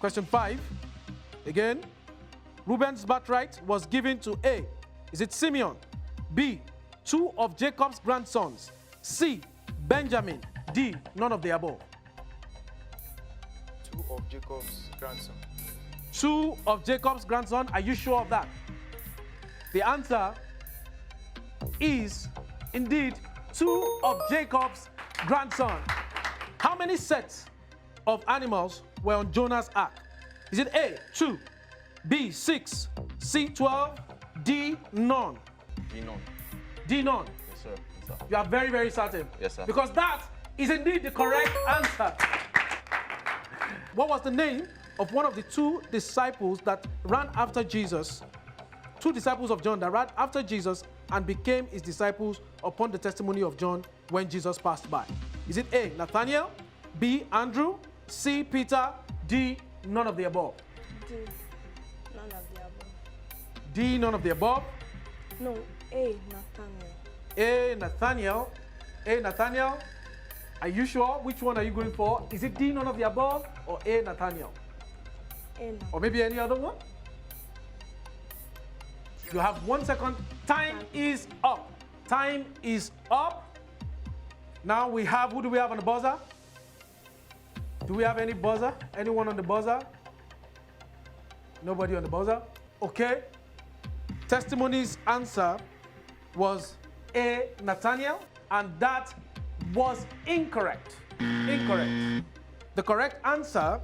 Question 5. Again, Reuben's birthright was given to A. Is it Simeon? B. 2 of Jacob's grandsons. C. Benjamin. D. None of the above. 2 of Jacob's grandson. 2 of Jacob's grandson. Are you sure of that? The answer is indeed 2 of Jacob's grandson. How many sets of animals were on Jonah's ark? Is it A, 2, B, 6, C, 12, D, none? D, none. D, none. Yes, sir. Yes, sir. You are very, very certain. Yes, sir. Because that is indeed the correct answer. What was the name of one of the 2 disciples that ran after Jesus? 2 disciples of John that ran after Jesus and became his disciples upon the testimony of John when Jesus passed by. Is it A, Nathaniel, B, Andrew, C, Peter, D, none of the above? D. None of the above. D, none of the above? No, A. Nathaniel. A, Nathaniel. A, Nathaniel. Are you sure? Which one are you going for? Is it D, none of the above, or A, Nathaniel? A. Nathaniel. Or maybe any other one? You have 1 second. Time is up. Time is up. Now we have, who do we have on the buzzer? Do we have any buzzer? Anyone on the buzzer? Nobody on the buzzer? Okay. Testimony's answer was A, Nathaniel, and that was incorrect. Incorrect. The correct answer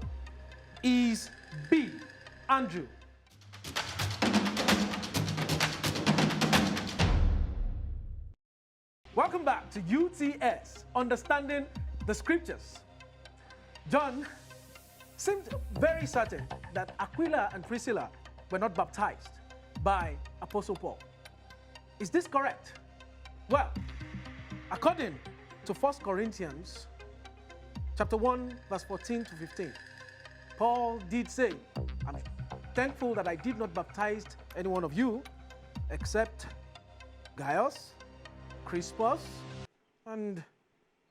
is B, Andrew. Welcome back to UTS, Understanding the Scriptures. John seemed very certain that Aquila and Priscilla were not baptized by Apostle Paul. Is this correct? Well, according to 1 Corinthians chapter 1, verse 14 to 15, Paul did say, I'm thankful that I did not baptize any one of you except Gaius, Crispus, and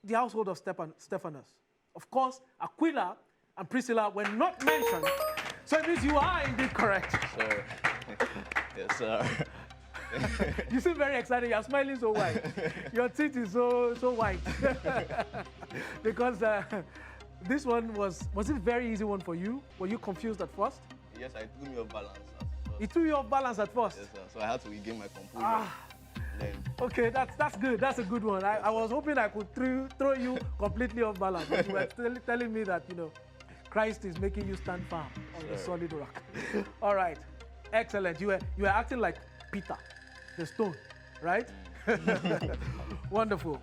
the household of Stephanus. Of course, Aquila and Priscilla were not mentioned, so it means you are indeed correct. Sir. Yes, sir. You seem very excited. You're smiling so wide. Your teeth is so white. Because this one was it a very easy one for you? Were you confused at first? Yes, I threw me off balance at first. It threw you off balance at first? Yes, sir. So I had to regain my composure. Then. Okay, that's good. That's a good one. I was hoping I could throw you completely off balance. But you were telling me that, Christ is making you stand firm on the solid rock. All right. Excellent. You were acting like Peter, the stone, right? Wonderful.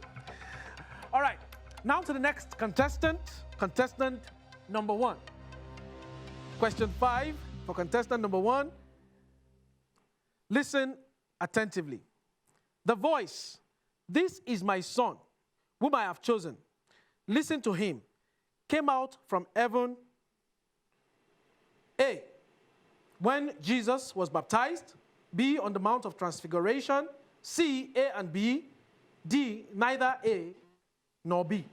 All right. Now to the next contestant. Contestant number 1. Question 5 for contestant number 1. Listen attentively. The voice, "This is my son, whom I have chosen. Listen to him," came out from heaven. A, when Jesus was baptized. B, on the Mount of Transfiguration. C, A and B. D, neither A nor B.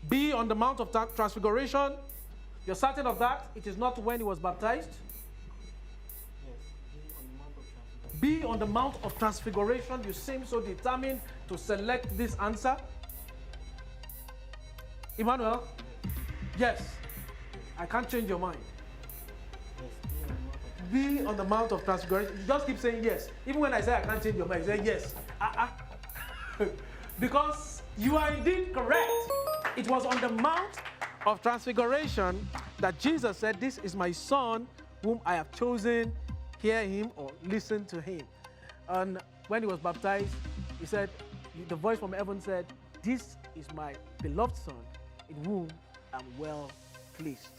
B, on the Mount of Transfiguration. You're certain of that? It is not when he was baptized? B, on the Mount of Transfiguration. You seem so determined to select this answer. Emmanuel? Yes. I can't change your mind. B, on the Mount of Transfiguration. You just keep saying yes. Even when I say I can't change your mind, you say yes. Because you are indeed correct. It was on the Mount of Transfiguration that Jesus said, "This is my son whom I have chosen. Hear him," or listen to him. And when he was baptized, he said, the voice from heaven said, "This is my beloved son in whom I'm well pleased."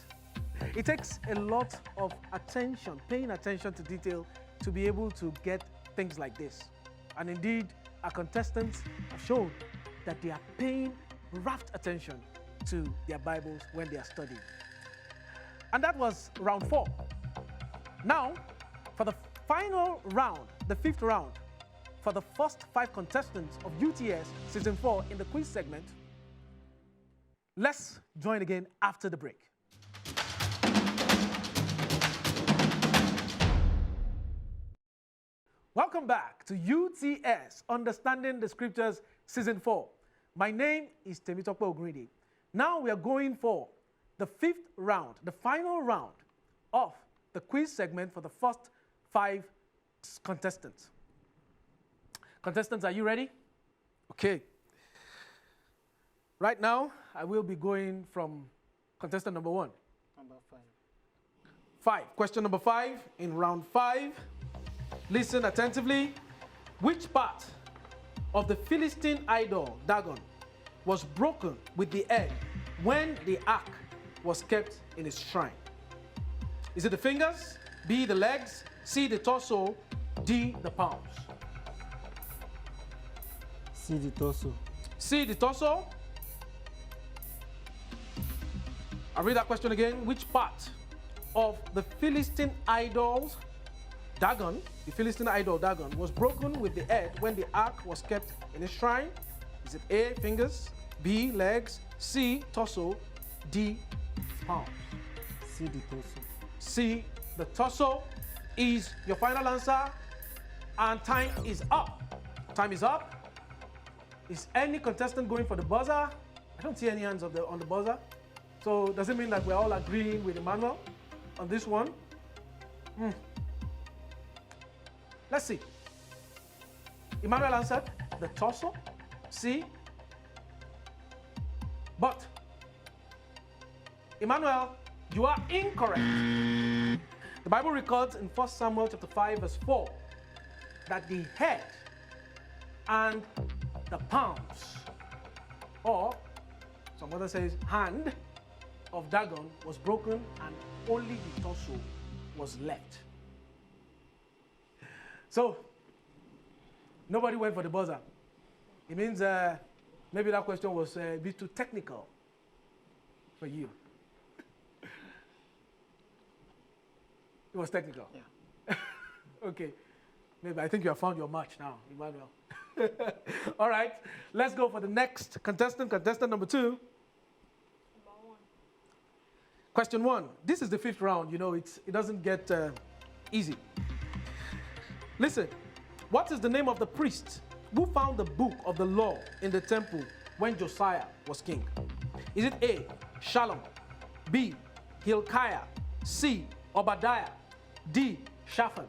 It takes a lot of attention, paying attention to detail, to be able to get things like this. And indeed, our contestants have shown that they are paying rapt attention to their Bibles when they are studying. And that was round 4. Now, for the final round, the 5th round, for the first 5 contestants of UTS Season 4 in the quiz segment, let's join again after the break. Welcome back to UTS, Understanding the Scriptures, Season 4. My name is Temitope Ogridi. Now we are going for the 5th round, the final round of the quiz segment for the first 5 contestants. Contestants, are you ready? Okay. Right now, I will be going from contestant number 1. Number 5. 5. Question number 5 in round 5. Listen attentively. Which part of the Philistine idol, Dagon, was broken with the egg when the ark was kept in its shrine? Is it the fingers, B, the legs, C, the torso, D, the palms? See the torso. C, the torso. I'll read that question again. Which part of the Philistine idols, Dagon, the Philistine idol Dagon, was broken with the head when the ark was kept in its shrine? Is it A, fingers, B, legs, C, torso, D, palms? See the torso. C, the torso is your final answer, and time is up. Time is up. Is any contestant going for the buzzer? I don't see any hands on the buzzer. So does it mean that we're all agreeing with Emmanuel on this one? Let's see. Emmanuel answered the torso, C. But Emmanuel, you are incorrect. The Bible records in 1 Samuel chapter 5 verse 4 that the head and the palms, or some other says hand, of Dagon was broken and only the torso was left. So, nobody went for the buzzer. It means maybe that question was a bit too technical for you. It was technical? Yeah. Okay. Maybe I think you have found your match now, Emmanuel. All right. Let's go for the next contestant, contestant number 2. Number 1. Question 1. This is the 5th round. You know, it doesn't get easy. Listen. What is the name of the priest who found the book of the law in the temple when Josiah was king? Is it A, Shalom, B, Hilkiah, C, Obadiah, D, Shaphan?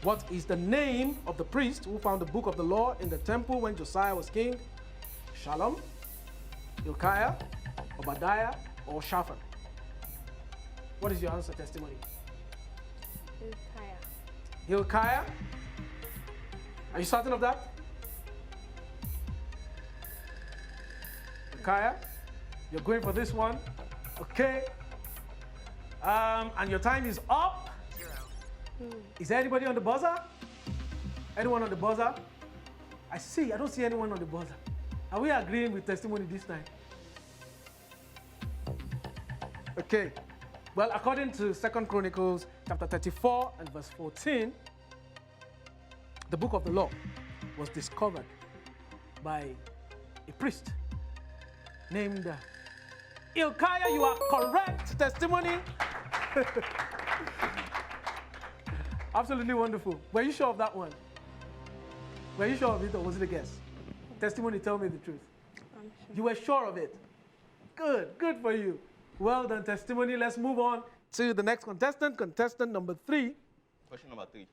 What is the name of the priest who found the book of the law in the temple when Josiah was king? Shalom, Hilkiah, Obadiah, or Shaphan? What is your answer, testimony? Hilkiah. Hilkiah? Are you certain of that? Hilkiah? You're going for this one? Okay. And your time is up. Is there anybody on the buzzer? Anyone on the buzzer? I don't see anyone on the buzzer. Are we agreeing with testimony this time? Okay. Well, according to 2 Chronicles chapter 34 and verse 14, the book of the law was discovered by a priest named Hilkiah. You are correct. Testimony. Absolutely wonderful. Were you sure of that one? Were you sure of it, or was it a guess? Testimony, tell me the truth. I'm sure. You were sure of it. Good, good for you. Well done, testimony. Let's move on to the next contestant, contestant number 3. Question number 3.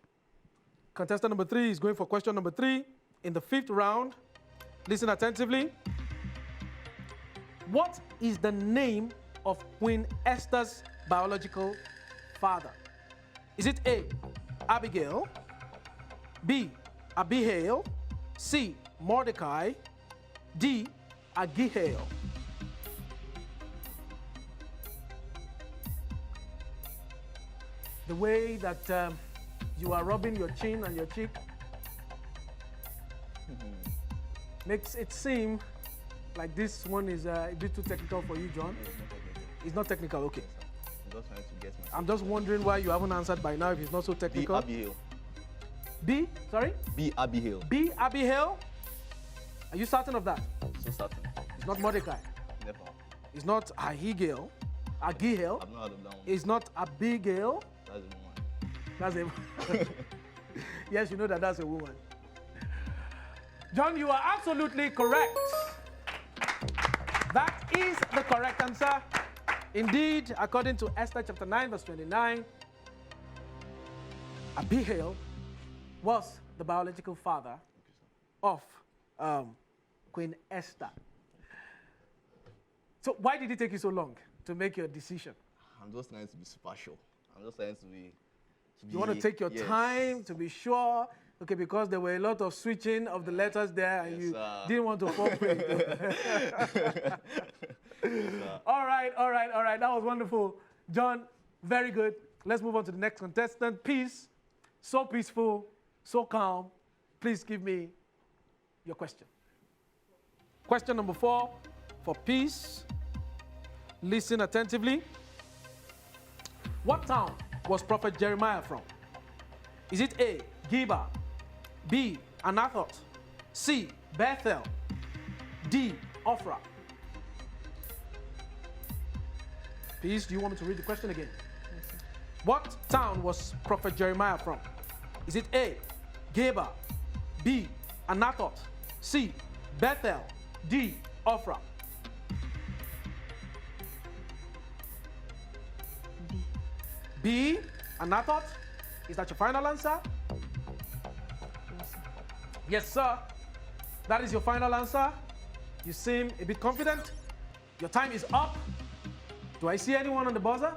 Contestant number 3 is going for question number 3 in the 5th round. Listen attentively. What is the name of Queen Esther's biological father? Is it A, Abigail, B, Abihail, C, Mordecai, D, Agihail? The way that you are rubbing your chin and your cheek makes it seem like this one is a bit too technical for you, John. It's not technical. It's not technical, okay. I'm just trying to guess myself. I'm just wondering why you haven't answered by now if it's not so B. technical. Abihail. B, sorry? B. Abihail. B, Abihail. Are you certain of that? So certain. It's not Mordecai. Never. It's not Ahigail. Agihail. I've not heard of that one. It's not Abigail. That's the one. That's it. Yes, you know that that's a woman. John, you are absolutely correct. That is the correct answer. Indeed, according to Esther chapter 9, verse 29, Abihail was the biological father of Queen Esther. So why did it take you so long to make your decision? I'm just trying to be special. I'm just trying to be. You want to take your time to be sure? Okay, because there were a lot of switching of the letters there and you didn't want to fall prey. All right. That was wonderful. John, very good. Let's move on to the next contestant. Peace. So peaceful, so calm. Please give me your question. Question number 4 for Peace. Listen attentively. What town was Prophet Jeremiah from? Is it A, Geba, B, Anathoth, C, Bethel, D, Ophrah? Please, do you want me to read the question again? What town was Prophet Jeremiah from? Is it A, Geba, B, Anathoth, C, Bethel, D, Ophrah? B, Anathoth? Is that your final answer? Yes, sir. That is your final answer. You seem a bit confident. Your time is up. Do I see anyone on the buzzer?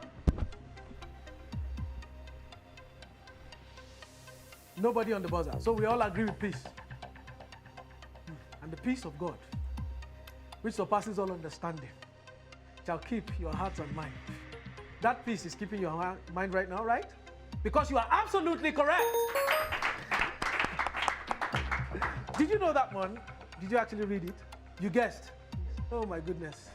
Nobody on the buzzer. So we all agree with peace. And the peace of God, which surpasses all understanding, shall keep your hearts and mind. That peace is keeping your mind right now, right? Because you are absolutely correct. Did you know that one? Did you actually read it? You guessed. Oh my goodness.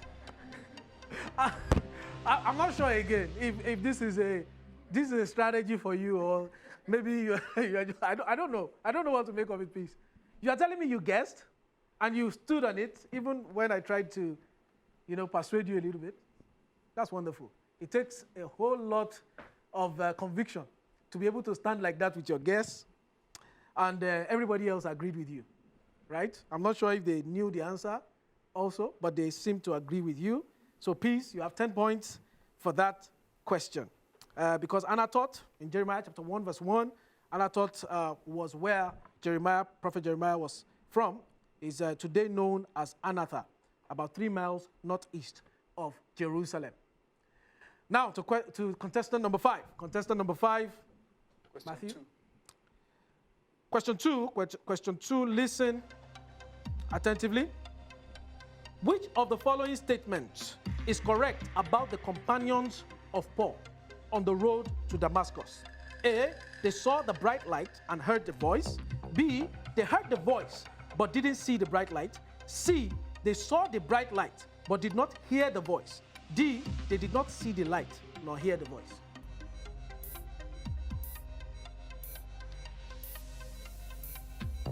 I'm not sure again if this is a strategy for you, or maybe I don't know. I don't know what to make of it, please. You are telling me you guessed and you stood on it even when I tried to, persuade you a little bit. That's wonderful. It takes a whole lot of conviction to be able to stand like that with your guess, and everybody else agreed with you, right? I'm not sure if they knew the answer also, but they seem to agree with you. So Peace, you have 10 points for that question. Because Anathoth, in Jeremiah chapter 1, verse 1, Anathoth was where Prophet Jeremiah was from, is today known as Anatha, about 3 miles northeast of Jerusalem. Now, to contestant number 5. Contestant number 5, Matthew. Question 2, listen attentively. Which of the following statements is correct about the companions of Paul on the road to Damascus? A, they saw the bright light and heard the voice. B, they heard the voice but didn't see the bright light. C, they saw the bright light but did not hear the voice. D, they did not see the light nor hear the voice.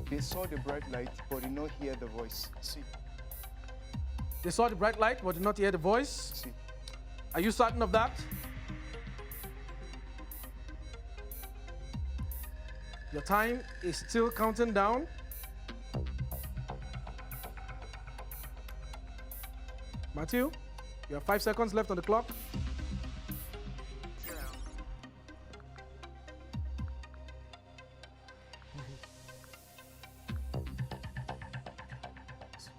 They saw the bright light but did not hear the voice. C. They saw the bright light but did not hear the voice. C. Are you certain of that? Your time is still counting down. Matthew, you have 5 seconds left on the clock.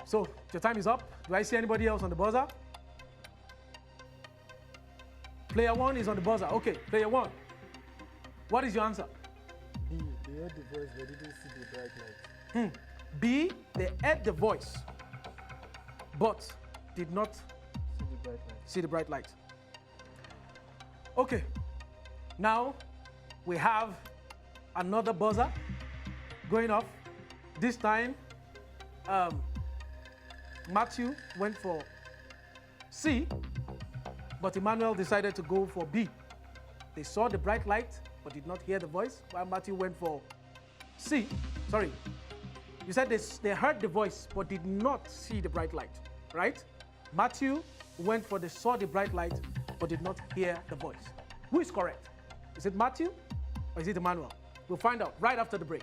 So, your time is up. Do I see anybody else on the buzzer? Player 1 is on the buzzer. Okay, player 1. What is your answer? B, they heard the voice but didn't see the bright light. B, they heard the voice but did not See the bright light. see the bright light. Okay, now we have another buzzer going off. This time, Matthew went for C, but Emmanuel decided to go for B. They saw the bright light but did not hear the voice, while Matthew went for C. Sorry, you said they heard the voice but did not see the bright light, right? Matthew went for saw the bright light but did not hear the voice. Who is correct? Is it Matthew or is it Emmanuel? We'll find out right after the break.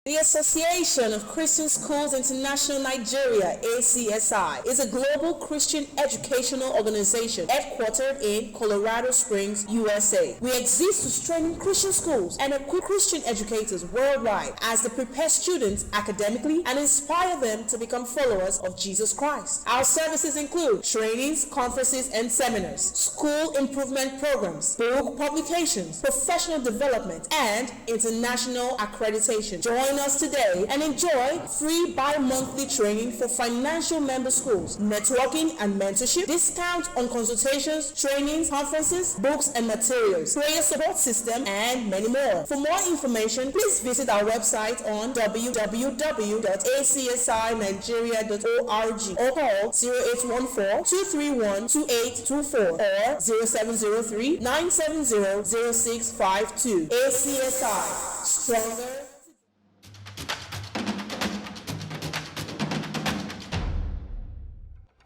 The Association of Christian Schools International Nigeria, ACSI, is a global Christian educational organization headquartered in Colorado Springs, USA. We exist to strengthen Christian schools and equip Christian educators worldwide as they prepare students academically and inspire them to become followers of Jesus Christ. Our services include trainings, conferences, and seminars, school improvement programs, book publications, professional development, and international accreditation. Join us today and enjoy free bi-monthly training for financial member schools, networking and mentorship, discount on consultations, trainings, conferences, books and materials, prayer support system, and many more. For more information, please visit our website on www.acsinigeria.org or call 0814-231-2824 or 0703-970-0652. ACSI, stronger.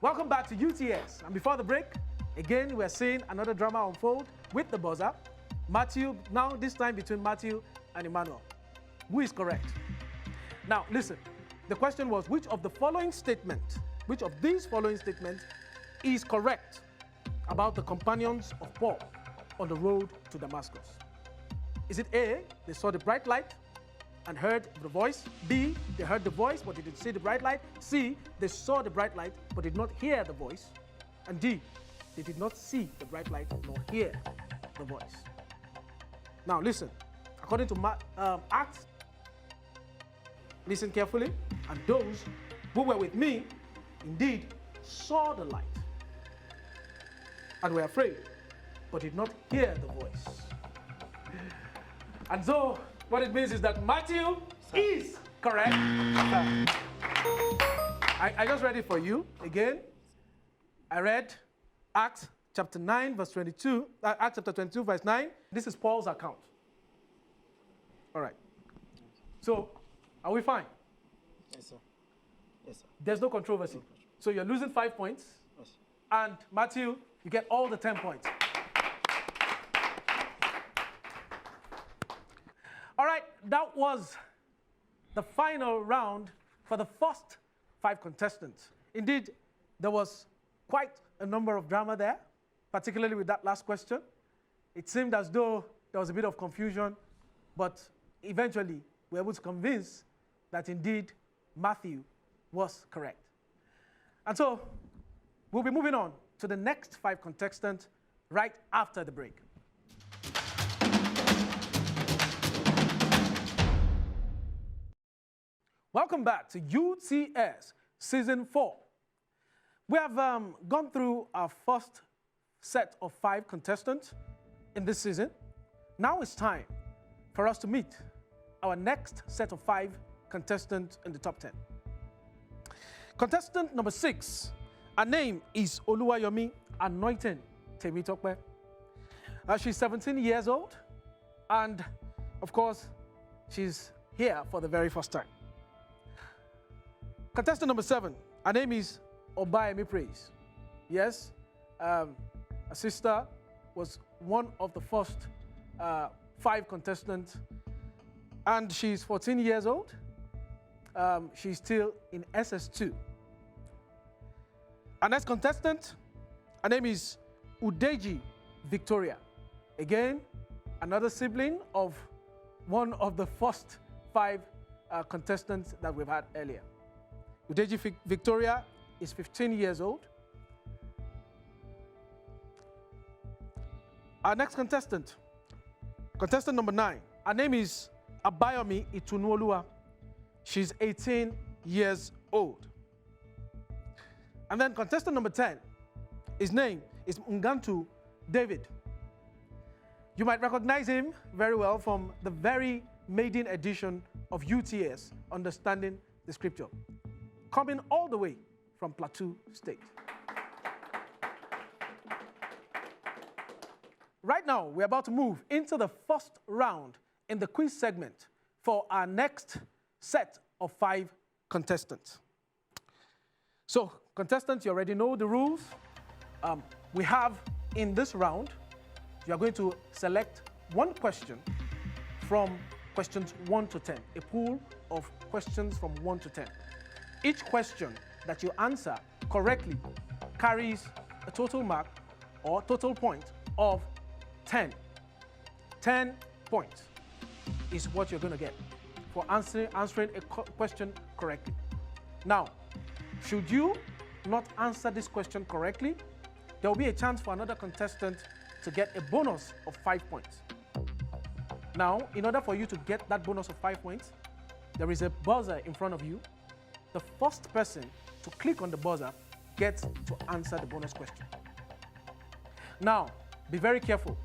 Welcome back to UTS. And before the break, again, we're seeing another drama unfold with the buzzer. Matthew, now this time between Matthew and Emmanuel. Who is correct? Now, listen. The question was, which of these following statements is correct about the companions of Paul on the road to Damascus? Is it A, they saw the bright light and heard the voice? B, they heard the voice but they didn't see the bright light? C, they saw the bright light but did not hear the voice? And D, they did not see the bright light nor hear the voice. Now listen, according to Acts, listen carefully, and those who were with me indeed saw the light and were afraid but did not hear the voice. And so what it means is that Matthew is correct. I just read it for you again. I read Acts chapter 9, verse 22, Acts chapter 22, verse 9. This is Paul's account. All right. So, are we fine? Yes, sir. Yes, sir. There's no controversy. So you're losing 5 points. Yes. And Matthew, you get all the 10 points. All right, that was the final round for the first 5 contestants. Indeed, there was quite a number of drama there, particularly with that last question. It seemed as though there was a bit of confusion, but eventually we were able to convince that indeed Matthew was correct. And so we'll be moving on to the next 5 contestants right after the break. Welcome back to UTS Season 4. We have gone through our first set of 5 contestants in this season. Now it's time for us to meet our next set of 5 contestants in the top 10. Contestant number 6, her name is Oluwayomi Anointing Temitokpe. She's 17 years old, and of course, she's here for the very first time. Contestant number 7, her name is Obayemi Praise. Yes, a sister was one of the first 5 contestants, and she's 14 years old. She's still in SS2. Our next contestant, her name is Udeji Victoria. Again, another sibling of one of the first 5 contestants that we've had earlier. Udeji Victoria is 15 years old. Our next contestant, contestant number 9, her name is Abayomi Itunuolua. She's 18 years old. And then contestant number 10, his name is Ngantu David. You might recognize him very well from the very maiden edition of UTS, Understanding the Scripture, coming all the way from Plateau State. Right now, we're about to move into the first round in the quiz segment for our next set of 5 contestants. So, contestants, you already know the rules. We have in this round, you are going to select one question from questions 1 to 10, a pool of questions from 1 to 10. Each question that you answer correctly carries a total mark or total point of 10. 10 points is what you're going to get for answering a question correctly. Now, should you not answer this question correctly, there will be a chance for another contestant to get a bonus of 5 points. Now, in order for you to get that bonus of 5 points, there is a buzzer in front of you. The first person to click on the buzzer gets to answer the bonus question. Now, be very careful.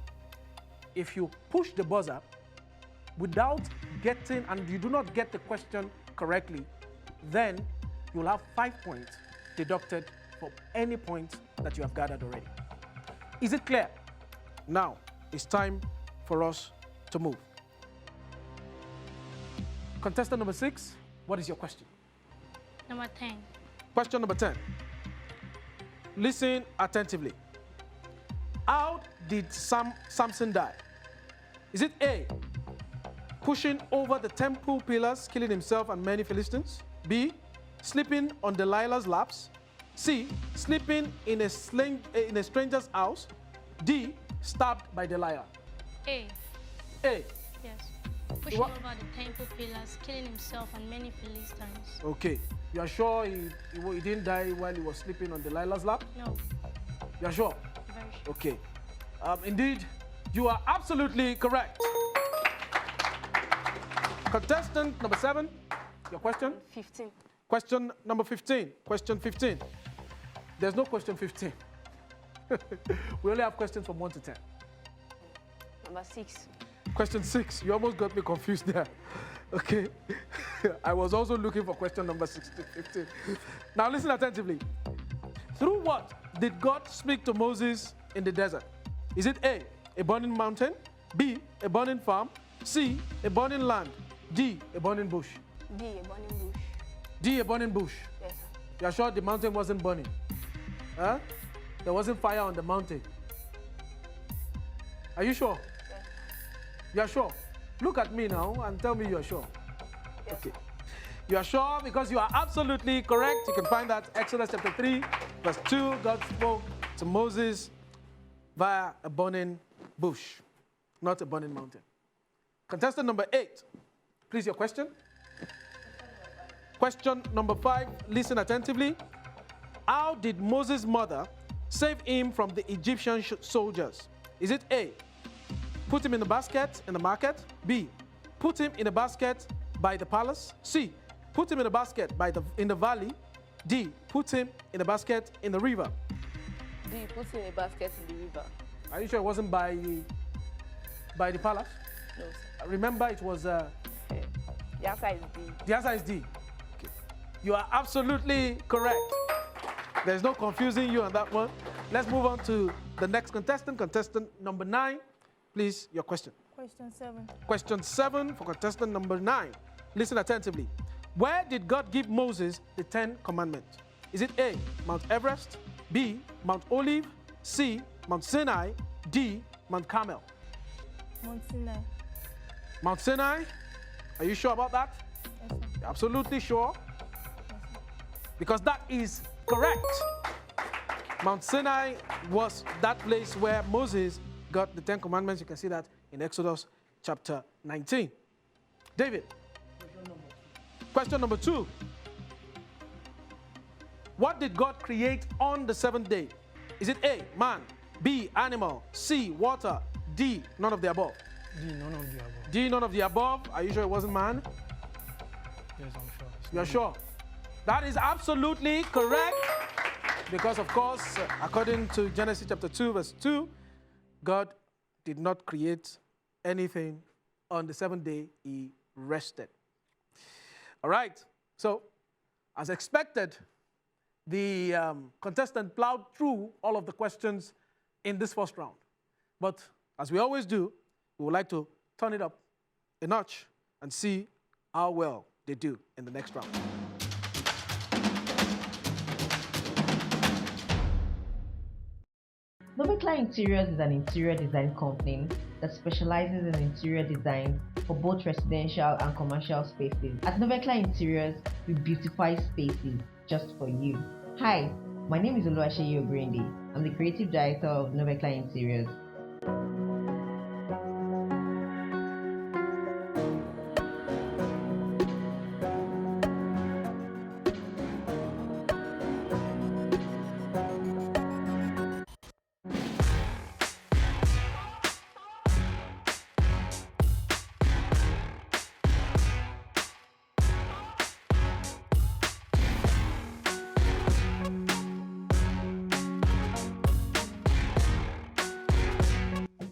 If you push the buzzer without getting, and you do not get the question correctly, then you'll have 5 points deducted for any point that you have gathered already. Is it clear? Now, it's time for us to move. Contestant number 6, what is your question? Number 10. Question number 10. Listen attentively. How did Samson die? Is it A, pushing over the temple pillars, killing himself and many Philistines? B, sleeping on Delilah's laps? C, sleeping in a stranger's house? D, stabbed by Delilah? A. A. Yes. Pushing over the temple pillars, killing himself and many Philistines. Okay. You are sure he didn't die while he was sleeping on Delilah's lap? No. You are sure? Very sure. Okay. Indeed, you are absolutely correct. Contestant number 7, your question? 15. Question number 15. Question 15. There's no question 15. We only have questions from 1 to 10. Number 6. Question 6. You almost got me confused there. Okay. I was also looking for question number 16, 15. Now listen attentively. Through what did God speak to Moses in the desert? Is it A, a burning mountain? B, a burning farm? C, a burning land? D, a burning bush? D, a burning bush. D, a burning bush. Yes, sir. You are sure the mountain wasn't burning? Huh? There wasn't fire on the mountain. Are you sure? Yes. You are sure? Look at me now and tell me you are sure. Yes. Okay. You are sure because you are absolutely correct. You can find that Exodus chapter 3, verse 2. God spoke to Moses via a burning bush, not a burning mountain. Contestant number 8. Please, your question. Question number 5. Listen attentively. How did Moses' mother save him from the Egyptian soldiers? Is it A, put him in a basket in the market? B, put him in a basket by the palace? C, put him in a basket in the valley? D, put him in a basket in the river? D, put in a basket in the river. Are you sure it wasn't by the palace? No, sir. Remember, it was... The answer is D. The answer is D. Okay. You are absolutely correct. There's no confusing you on that one. Let's move on to the next contestant, contestant number 9. Please, your question. Question 7. Question 7 for contestant number 9. Listen attentively. Where did God give Moses the 10 commandments? Is it A, Mount Everest? B, Mount Olive? C, Mount Sinai? D, Mount Carmel? Mount Sinai. Mount Sinai? Are you sure about that? Yes, sir. You're absolutely sure? Yes, sir. Because that is correct. Mount Sinai was that place where Moses got the 10 commandments. You can see that in Exodus chapter 19. David. Question number 2. What did God create on the 7th day? Is it A, man? B, animal? C, water? D, none of the above? D, none of the above. D, none of the above. Are you sure it wasn't man? Yes, I'm sure. You're sure? That is absolutely correct. Because, of course, according to Genesis chapter 2, verse 2, God did not create anything on the 7th day. He rested. All right. So, as expected, the contestant plowed through all of the questions in this first round. But as we always do, we would like to turn it up a notch and see how well they do in the next round. Novecla Interiors is an interior design company that specializes in interior design for both residential and commercial spaces. At Novecla Interiors, we beautify spaces just for you. Hi, my name is Oluwaseyi Obrindi. I'm the creative director of Novecla Interiors.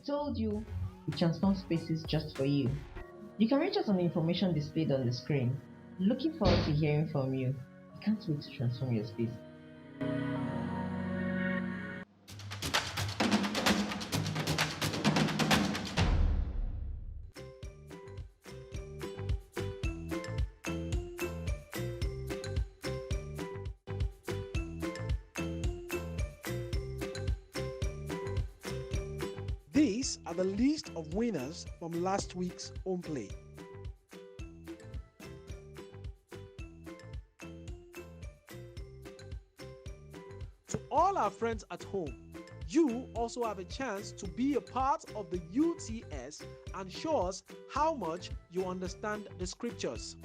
Told you, we transform spaces just for you. You can reach us on the information displayed on the screen. Looking forward to hearing from you. We can't wait to transform your space. These are the list of winners from last week's home play. To all our friends at home, you also have a chance to be a part of the UTS and show us how much you understand the scriptures.